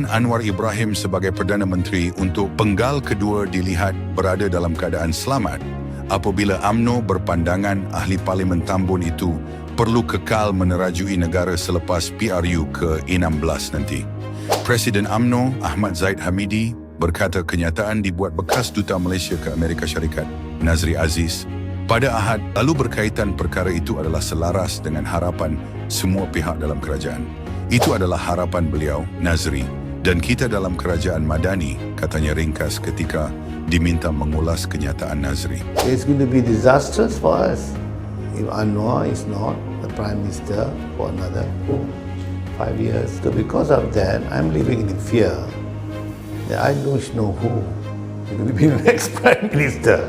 Anwar Ibrahim sebagai Perdana Menteri untuk penggal kedua dilihat berada dalam keadaan selamat apabila UMNO berpandangan ahli Parlimen Tambun itu perlu kekal menerajui negara selepas PRU ke-16 nanti. Presiden UMNO Ahmad Zahid Hamidi berkata kenyataan dibuat bekas Duta Malaysia ke Amerika Syarikat, Nazri Aziz, pada Ahad lalu berkaitan perkara itu adalah selaras dengan harapan semua pihak dalam kerajaan. Itu adalah harapan beliau, Nazri, dan kita dalam kerajaan Madani, katanya ringkas ketika diminta mengulas kenyataan Nazri. It's going to be disastrous for us if Anwar is not the Prime Minister for another 5 years. So because of that, I'm living in fear that I don't know who is going to be the next Prime Minister.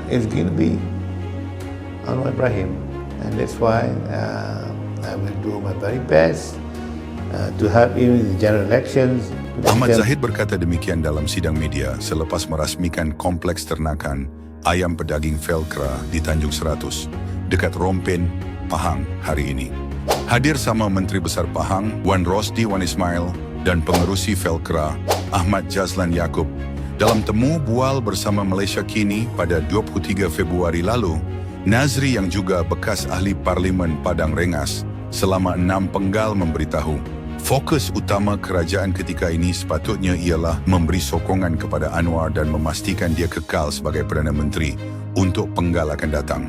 It's going to be Anwar Ibrahim, and that's why I will do my very best to help him in the general elections. Ahmad Zahid berkata demikian dalam sidang media selepas merasmikan kompleks ternakan ayam pedaging Felkra di Tanjung Seratus, dekat Rompen, Pahang hari ini. Hadir sama Menteri Besar Pahang, Wan Rosdi Wan Ismail, dan pengerusi Felkra, Ahmad Jazlan Yaakob. Dalam temu bual bersama Malaysia Kini pada 23 Februari lalu, Nazri yang juga bekas ahli Parlimen Padang Rengas selama 6 penggal memberitahu, fokus utama kerajaan ketika ini sepatutnya ialah memberi sokongan kepada Anwar dan memastikan dia kekal sebagai Perdana Menteri untuk penggal akan datang.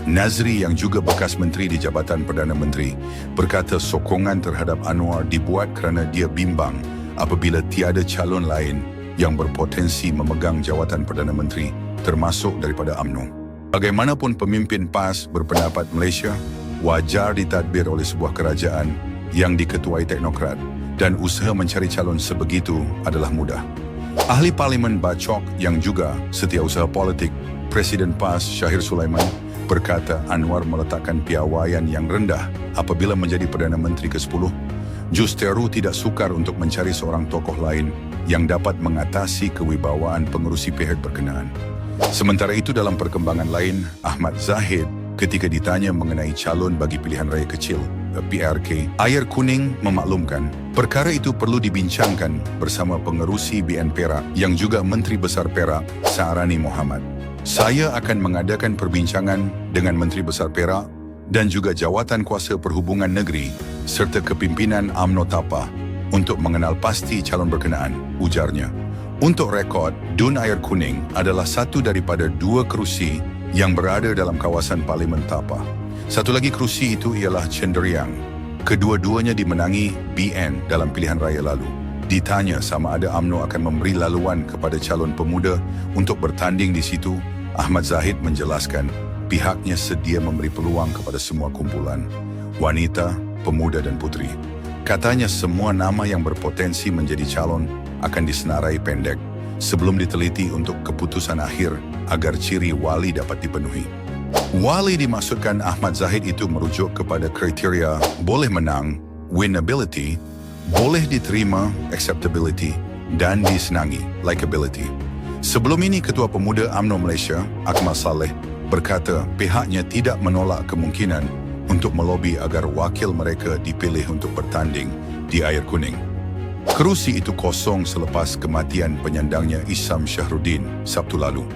Nazri yang juga bekas menteri di Jabatan Perdana Menteri berkata sokongan terhadap Anwar dibuat kerana dia bimbang apabila tiada calon lain yang berpotensi memegang jawatan Perdana Menteri termasuk daripada UMNO. Bagaimanapun pemimpin PAS berpendapat Malaysia wajar ditadbir oleh sebuah kerajaan yang diketuai teknokrat dan usaha mencari calon sebegitu adalah mudah. Ahli Parlimen Bacok yang juga setiausaha politik, Presiden PAS Shahir Sulaiman, berkata Anwar meletakkan piawaian yang rendah apabila menjadi Perdana Menteri ke-10. Justeru tidak sukar untuk mencari seorang tokoh lain yang dapat mengatasi kewibawaan pengerusi pihak berkenaan. Sementara itu dalam perkembangan lain, Ahmad Zahid ketika ditanya mengenai calon bagi pilihan raya kecil, PRK, Ayer Kuning memaklumkan perkara itu perlu dibincangkan bersama pengerusi BN Perak yang juga Menteri Besar Perak, Saarani Mohamad. Saya akan mengadakan perbincangan dengan Menteri Besar Perak dan juga Jawatan Kuasa Perhubungan Negeri serta kepimpinan UMNO Tapah untuk mengenal pasti calon berkenaan, ujarnya. Untuk rekod, Dun Ayer Kuning adalah satu daripada 2 kerusi yang berada dalam kawasan Parlimen Tapah. Satu lagi kerusi itu ialah Cenderiang. Kedua-duanya dimenangi BN dalam pilihan raya lalu. Ditanya sama ada UMNO akan memberi laluan kepada calon pemuda untuk bertanding di situ, Ahmad Zahid menjelaskan pihaknya sedia memberi peluang kepada semua kumpulan, wanita, pemuda dan puteri. Katanya semua nama yang berpotensi menjadi calon akan disenarai pendek sebelum diteliti untuk keputusan akhir agar ciri wali dapat dipenuhi. Wali dimaksudkan Ahmad Zahid itu merujuk kepada kriteria boleh menang, winnability, boleh diterima, acceptability, dan disenangi, likability. Sebelum ini Ketua Pemuda UMNO Malaysia, Akmal Saleh, berkata pihaknya tidak menolak kemungkinan untuk melobi agar wakil mereka dipilih untuk bertanding di Ayer Kuning. Kerusi itu kosong selepas kematian penyandangnya Isam Syahruddin Sabtu lalu.